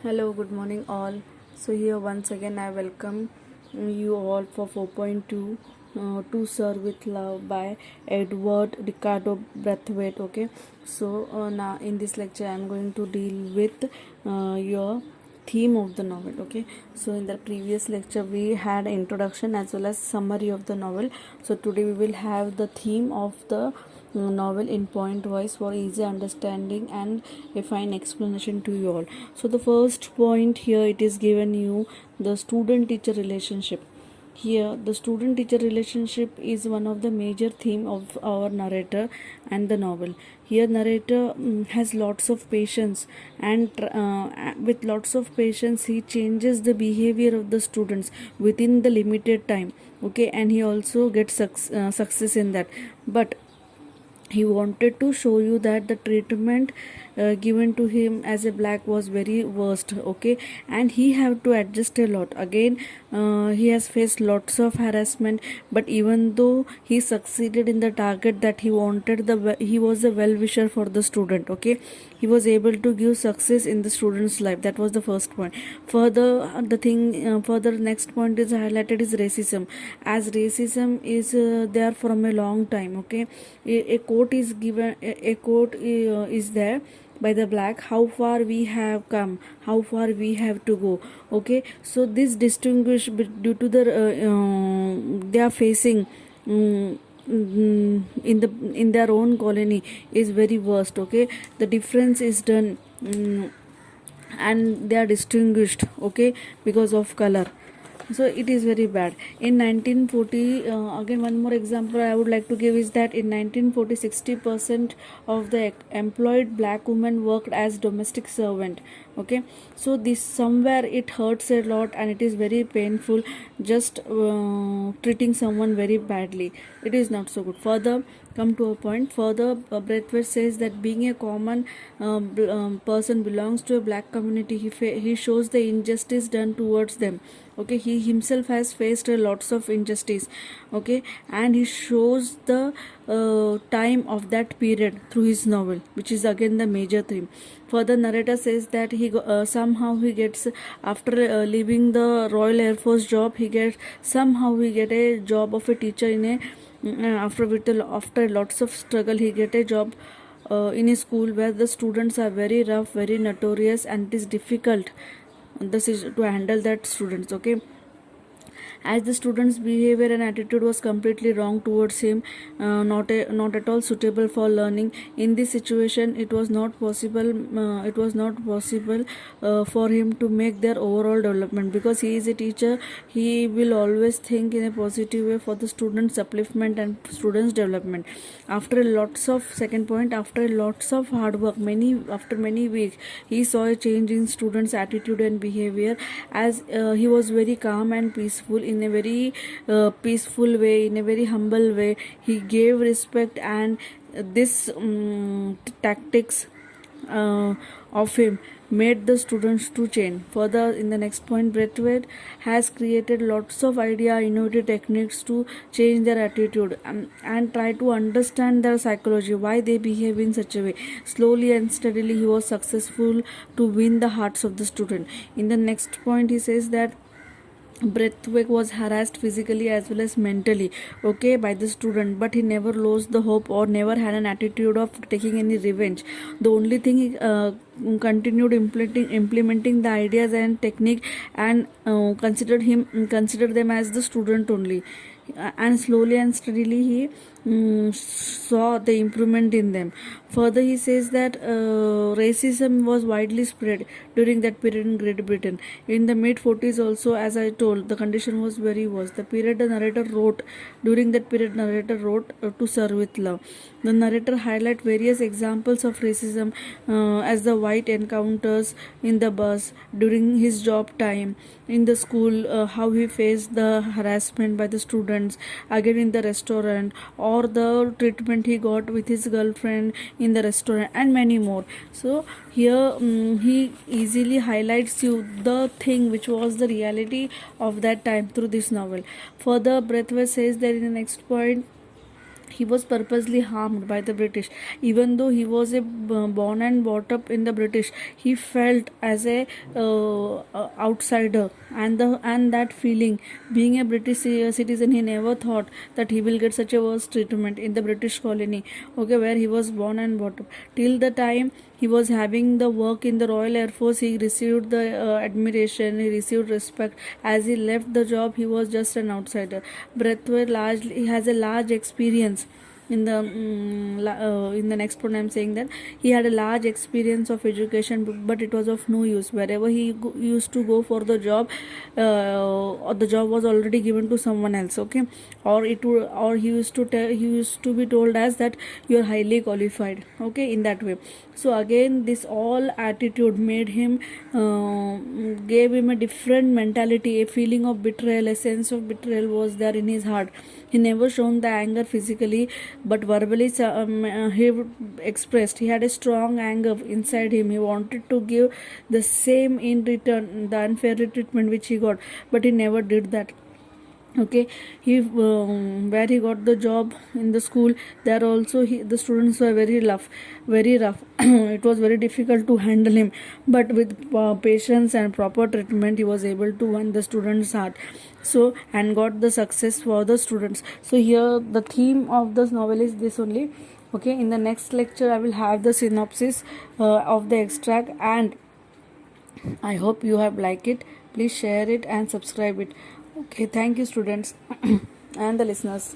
Hello, good morning all. So here once again I welcome you all for 4.2 To Serve with Love by Edward Ricardo Braithwaite. Okay, so now in this lecture I am going to deal with your theme of the novel. Okay, so in the previous lecture we had introduction as well as summary of the novel. So today we will have the theme of the novel in point wise for easy understanding and a fine explanation to you all. So the first point here, it is given you the student teacher relationship. Here the student teacher relationship is one of the major theme of our narrator and the novel. Here narrator has lots of patience, and with lots of patience he changes the behavior of the students within the limited time. Okay, and he also gets success in that. But he wanted to show you that the treatment given to him as a black was very worst. Okay, and he have to adjust a lot. Again, he has faced lots of harassment, but even though he succeeded in the target that he wanted, he was a well wisher for the student. Okay, he was able to give success in the student's life. That was the first point. Further next point is highlighted is racism. As racism is there from a long time. Okay, a quote is given, a quote is there by the black: how far we have come, how far we have to go. Okay, so this distinguish due to the they are facing in their own colony is very worst. Okay, the difference is done, and they are distinguished, okay, because of color. So it is very bad. In 1940, again one more example I would like to give is that in 1940 60% of the employed black women worked as domestic servant. Okay, so this somewhere it hurts a lot and it is very painful, just treating someone very badly. It is not so good. Further, come to a point. Further, Braithwaite says that being a common person belongs to a black community, he shows the injustice done towards them. Okay, he himself has faced lots of injustice. Okay, and he shows the time of that period through his novel, which is again the major theme. Further, narrator says that somehow he gets, after leaving the Royal Air Force job, he get a job of a teacher in a after lots of struggle he get a job in a school where the students are very rough, very notorious, and it is difficult this is to handle that students. Okay, as the student's behavior and attitude was completely wrong towards him, not at all suitable for learning. In this situation, it was not possible. For him to make their overall development, because he is a teacher. He will always think in a positive way for the students' upliftment and students' development. After lots of hard work, after many weeks, he saw a change in students' attitude and behavior, as he was very calm and peaceful, in a very peaceful way, in a very humble way. He gave respect, and this tactics of him made the students to change. Further, in the next point, Braithwaite has created lots of innovative techniques to change their attitude, and try to understand their psychology, why they behave in such a way. Slowly and steadily he was successful to win the hearts of the student. In the next point, he says that Braithwaite was harassed physically as well as mentally, okay, by the student, but he never lost the hope or never had an attitude of taking any revenge. The only thing he continued implementing the ideas and technique, and considered them as the student only, and slowly and steadily he saw the improvement in them. Further, he says that racism was widely spread during that period in Great Britain. In the mid 40s also, as I told, the condition was very worse. During that period narrator wrote To Serve with Love. The narrator highlight various examples of racism, as the white encounters in the bus, during his job time, in the school, how he faced the harassment by the students, again in the restaurant, or the treatment he got with his girlfriend in the restaurant, and many more. So here he easily highlights you the thing which was the reality of that time through this novel. Further, Braithwaite says that in the next point, he was purposely harmed by the British. Even though he was born and brought up in the British, he felt as a outsider, and that feeling, being a British citizen, he never thought that he will get such a worse treatment in the British colony, okay, where he was born and brought up. Till the time he was having the work in the Royal Air Force, he received the admiration, he received respect. As he left the job, he was just an outsider. Braithwaite largely has a large experience in the in the next point I'm saying that he had a large experience of education, but it was of no use. Wherever he used to go for the job, or the job was already given to someone else, okay, or it would, or he used to be told as that you are highly qualified, okay, in that way. So again, this all attitude made him gave him a different mentality, a feeling of betrayal, a sense of betrayal was there in his heart. He never shown the anger physically, but verbally he expressed. He had a strong anger inside him. He wanted to give the same in return, the unfair treatment which he got, but he never did that. Okay, he where he got the job in the school, there also the students were very rough, very rough. It was very difficult to handle him, but with patience and proper treatment, he was able to win the students' heart. So, and got the success for the students. So here the theme of this novel is this only. Okay, in the next lecture I will have the synopsis of the extract, and I hope you have liked it. Please share it and subscribe it. Okay, thank you students and the listeners.